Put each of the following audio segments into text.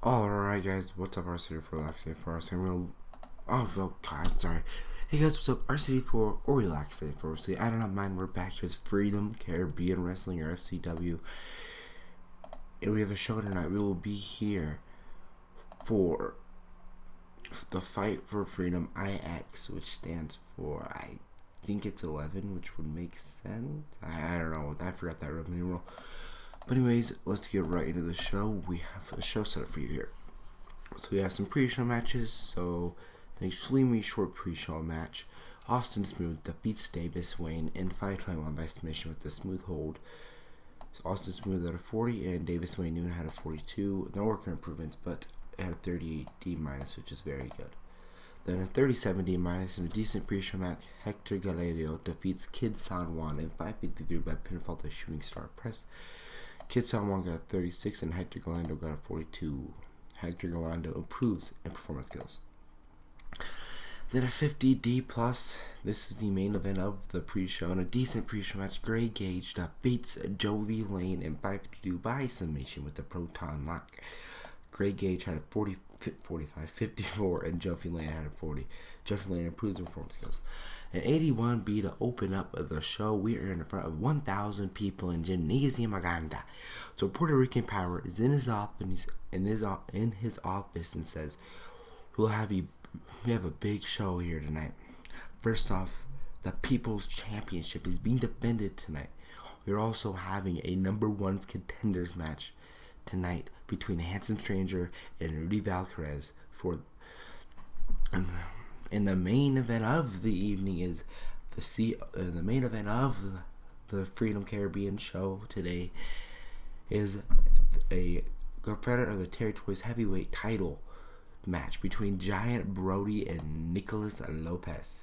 Alright guys, what's up RCD4 Relax4 sorry. Hey guys, what's up RCD4 or Relax4? See, I don't know mine, we're back to Freedom Caribbean Wrestling or FCW. And we have a show tonight. We will be here for the Fight for Freedom IX, which stands for, I think it's 11, which would make sense. I don't know, I forgot that Roman numeral. But anyways, let's get right into the show. We have a show set up for you here. So we have some pre-show matches. So an extremely short pre-show match. Austin Smooth defeats Davis Wayne in 5:21 by submission with the smooth hold. So Austin Smooth had a 40 and Davis Wayne Noon had a 42. No worker improvements, but it had a 38 D minus, which is very good. Then a 37 D minus in a decent pre-show match. Hector Galerio defeats Kid San Juan in 5:53 by pinfall to Shooting Star Press. Kid San Juan got a 36 and Hector Galando got a 42. Hector Galando improves in performance skills. Then a 50 D plus. This is the main event of the pre-show. In a decent pre-show match, Gray Gage defeats Joey Lane in 5:52 by submission with the Proton Lock. Gray Gage had a 45, 54, and Joey Lane had a 40. Joey Lane improves in performance skills. An 81B to open up the show. We are in front of 1,000 people in Gymnasium Maganda. So Puerto Rican Power is in his office and says, we have a big show here tonight. First off, the People's Championship is being defended tonight. We're also having a #1 contenders match tonight between Handsome Stranger and Rudy Valcarez and the main event of the evening is the main event of the Freedom Caribbean show today is a Confederate of the Territories heavyweight title match between Giant Brody and Nicholas Lopez.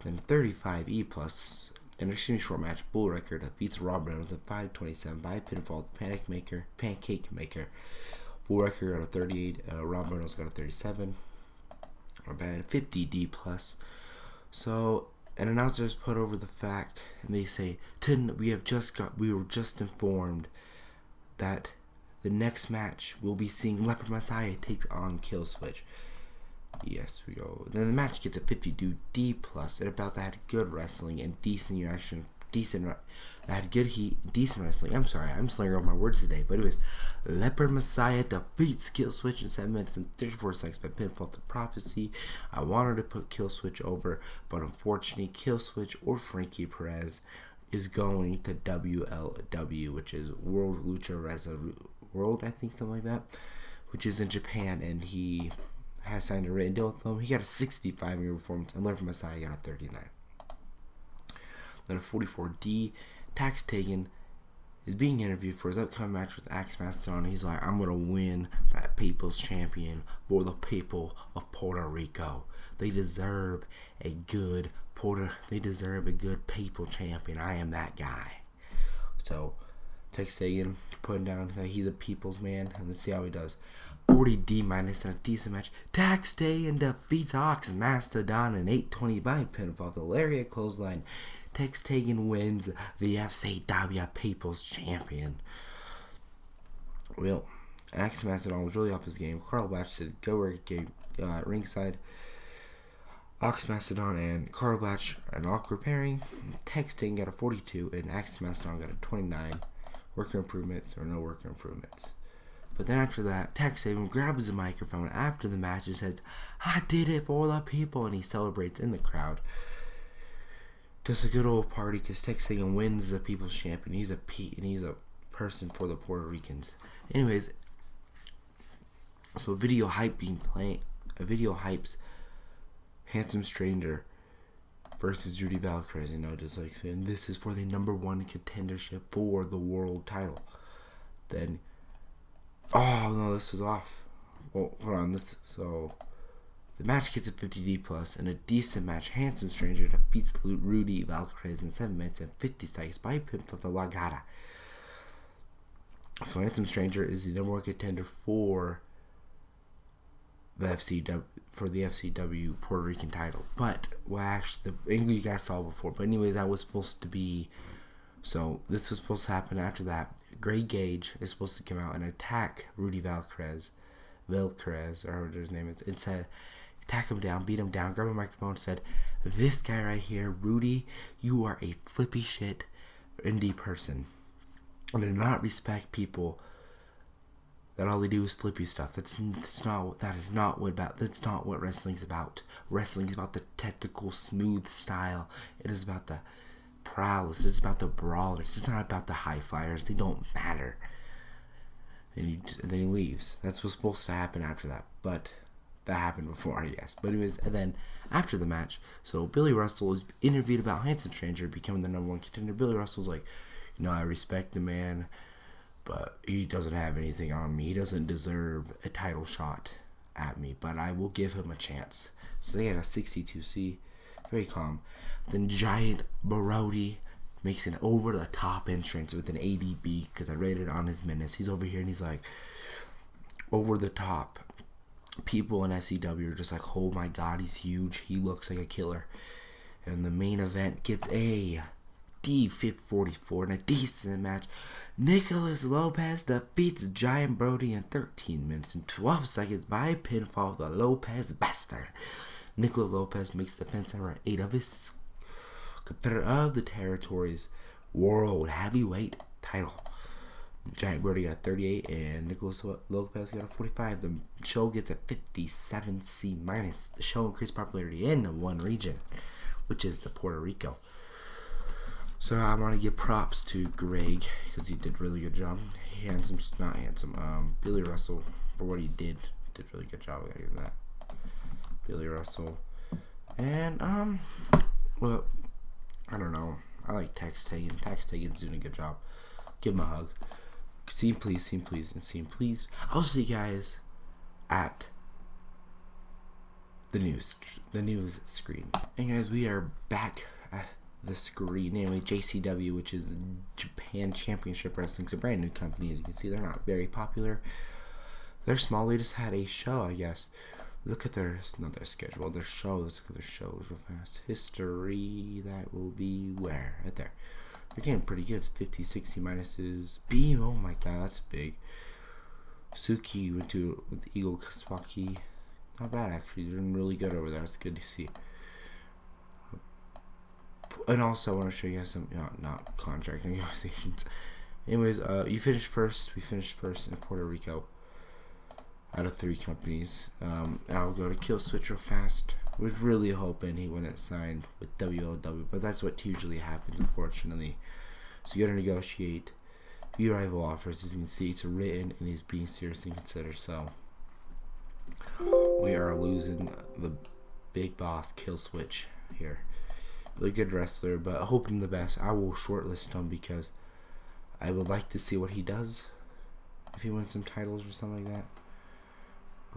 Then 35E plus an extremely short match. Bull Record defeats Rob Reynolds at 5:27 by pinfall. Pancake Maker. Bull Record got a 38. Rob Reynolds got a 37. Or bad 50D plus. So an announcer has put over the fact, and they say, we were just informed that the next match we'll be seeing Leopard Messiah takes on Killswitch. Yes, we go. Then the match gets a 52D plus. And about that had good wrestling and decent reaction. Had good heat, decent wrestling. I'm sorry, I'm slinging over my words today. But anyways, Leopard Messiah defeats Killswitch in 7 minutes and 34 seconds by pinfall to Prophecy. I wanted to put Killswitch over, but unfortunately, Killswitch or Frankie Perez is going to WLW, which is World Lucha World, I think, something like that, which is in Japan, and he has signed a written deal with them. He got a 65-year performance, and Leopard Messiah got a 39. Then a 44D, Tax Taken is being interviewed for his upcoming match with Axe Mastodon. He's like, I'm going to win that People's Champion for the people of Puerto Rico. They deserve a good people champion. I am that guy. So, Tax Taken putting down that he's a people's man, and let's see how he does. 40D minus in a decent match. Tax Taken defeats Axe Mastodon in 8:20 by pinfall to lariat clothesline. Tex Taken wins the FCW People's Champion. Well, Axe Mastodon was really off his game. Carl Blatch said go ringside. Axe Mastodon and Carl Blatch an awkward pairing. Tex Taken got a 42 and Axe Mastodon got a 29. Worker improvements or no worker improvements. But then after that, Tex Taken grabs the microphone after the match and says, I did it for the people, and he celebrates in the crowd. Just a good old party because Tex Taken wins the People's Champion. He's a person for the Puerto Ricans. Anyways, so video hypes Handsome Stranger versus Rudy Valcarez. Just like saying this is for the #1 contendership for the world title. Then, oh no, this was off. Well, hold on. The match gets a 50D plus and a decent match. Handsome Stranger defeats Rudy Valcarez in 7 minutes and 50 seconds by pinfall to La Gata. So Handsome Stranger is the #1 contender for the FCW Puerto Rican title. But actually, the angle you guys saw before. But anyways, that was supposed to be So this was supposed to happen after that. Greg Gage is supposed to come out and attack Rudy Valcarez, or whatever his name is. It said, attack him down, beat him down, grab a microphone and said, this guy right here, Rudy, you are a flippy shit indie person. I do not respect people that all they do is flippy stuff. That's not what wrestling's about. Wrestling is about the technical, smooth style. It is about the prowess. It's about the brawlers. It's not about the high flyers. They don't matter. And then he leaves. That's what's supposed to happen after that. But that happened before, I guess. But anyways, and then after the match, so Billy Russell is interviewed about Handsome Stranger becoming the #1 contender. Billy Russell's like, I respect the man, but he doesn't have anything on me. He doesn't deserve a title shot at me, but I will give him a chance. So they had a 62C, very calm. Then Giant Brody makes an over-the-top entrance with an ADB, because I rated on his minutes. He's over here and he's like, over the top. People in FCW are just like, oh my god, he's huge. He looks like a killer. And the main event gets a D44 in a decent match. Nicholas Lopez defeats Giant Brody in 13 minutes and 12 seconds by pinfall with the Lopez Bastard. Nicholas Lopez makes defense number 8 of his Confederate of the Territories World Heavyweight title. Giant Brody got 38 and Nicholas Lopez got a 45. The show gets a 57C minus. The show increased popularity in one region, which is the Puerto Rico. So I want to give props to Greg because he did a really good job. Billy Russell for what he did a really good job. I gotta give him that. Billy Russell and well, I don't know. I like Tex Tegan. Tex Tegan's doing a good job. Give him a hug. See him please. I'll see you guys at the news screen. And guys, we are back at the screen. Namely, JCW, which is the Japan Championship Wrestling. It's a brand new company, as you can see. They're not very popular. They're small. They just had a show, I guess. Look at their schedule. Their shows. Let's look at their shows real fast. History. That will be where? Right there. They're getting pretty good. It's 50, 60 minuses. Beam. Oh my god, that's big. Suki went with Eagle Kaswaki. Not bad, actually. They're doing really good over there. It's good to see. And also, I want to show you guys some, not contract negotiations. Anyways, you finished first. We finished first in Puerto Rico out of 3 companies. I'll go to Kill Switch real fast. Was really hoping he wouldn't sign with WLW, but that's what usually happens, unfortunately. So you gotta negotiate. View rival offers. As you can see, it's written and he's being seriously considered. So we are losing the big boss Kill Switch here. Really good wrestler, but hoping the best. I will shortlist him because I would like to see what he does if he wins some titles or something like that.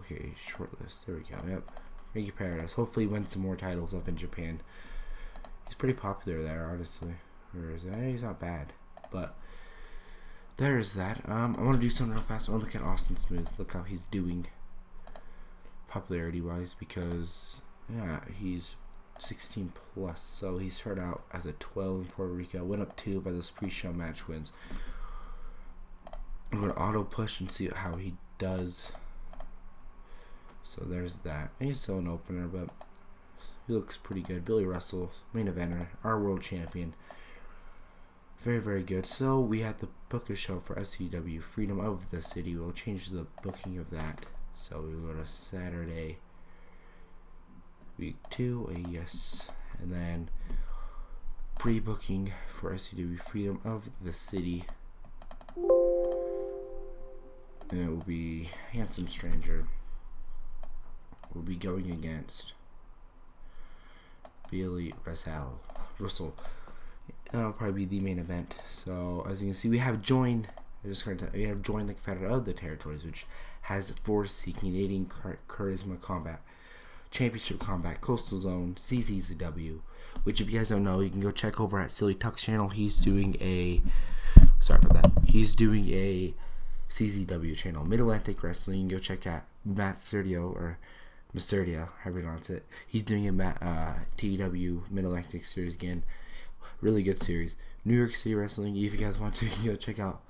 Okay, shortlist. There we go. Yep. Frankie Paradise. Hopefully he wins some more titles up in Japan. He's pretty popular there, honestly. Or is that? He's not bad. But there is that. I want to do something real fast. I want to look at Austin Smooth. Look how he's doing popularity-wise, because yeah, he's 16 plus. So he started out as a 12 in Puerto Rico. Went up 2 by those pre-show match wins. I'm going to auto push and see how he does. So there's that. He's still an opener, but he looks pretty good. Billy Russell, main eventer, our world champion. Very, very good. So we have to book a show for FCW, Freedom of the City. We'll change the booking of that. So we'll go to Saturday, week 2, yes. And then pre-booking for FCW, Freedom of the City. And it will be Handsome Stranger. We'll be going against Billy Russell. That'll probably be the main event. So as you can see, we have joined. We have joined the Confederate of the Territories, which has Force Canadian Charisma Combat, Championship Combat, Coastal Zone, CZW. Which, if you guys don't know, you can go check over at Silly Tuck's channel. He's doing a He's doing a CZW channel, Mid Atlantic Wrestling. You can go check out Matt Serdio or Mysterio, however you pronounce it. He's doing a TEW Mid Atlantic series again. Really good series. New York City Wrestling. If you guys want to, you can go check out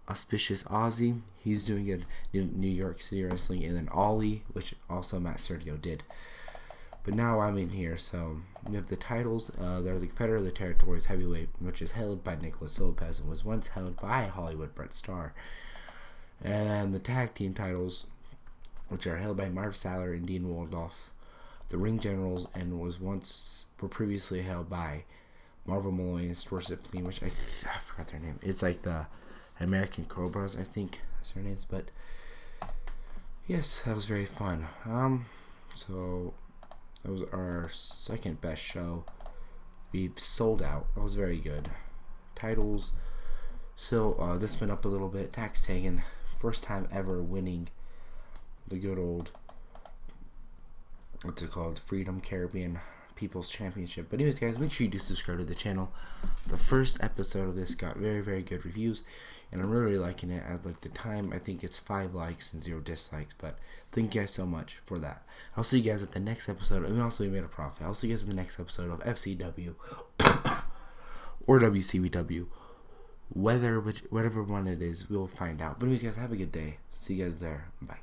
Auspicious Aussie. He's doing good in New York City Wrestling. And then Ollie, which also Matt Sergio did. But now I'm in here, so we have the titles. There's the Confederate of the Territories Heavyweight, which is held by Nicholas Lopez and was once held by Hollywood Brett Starr. And the tag team titles, which are held by Marv Saller and Dean Waldorf. The Ring Generals and were previously held by Marvel Malloy and Stuart Simpson, which I forgot their name. It's like the American Cobras, I think that's their names. But yes, that was very fun. So that was our second best show. We sold out. That was very good. Titles. So this went up a little bit. Tax taken. First time ever winning the good old, what's it called, Freedom Caribbean People's Championship. But anyways, guys, make sure you do subscribe to the channel. The first episode of this got very, very good reviews, and I'm really liking it. At like the time, I think it's 5 likes and 0 dislikes. But thank you guys so much for that. I'll see you guys at the next episode. And also, we made a profit. I'll see you guys in the next episode of FCW or WCBW. Whatever one it is, we'll find out. But anyways, guys, have a good day. See you guys there. Bye.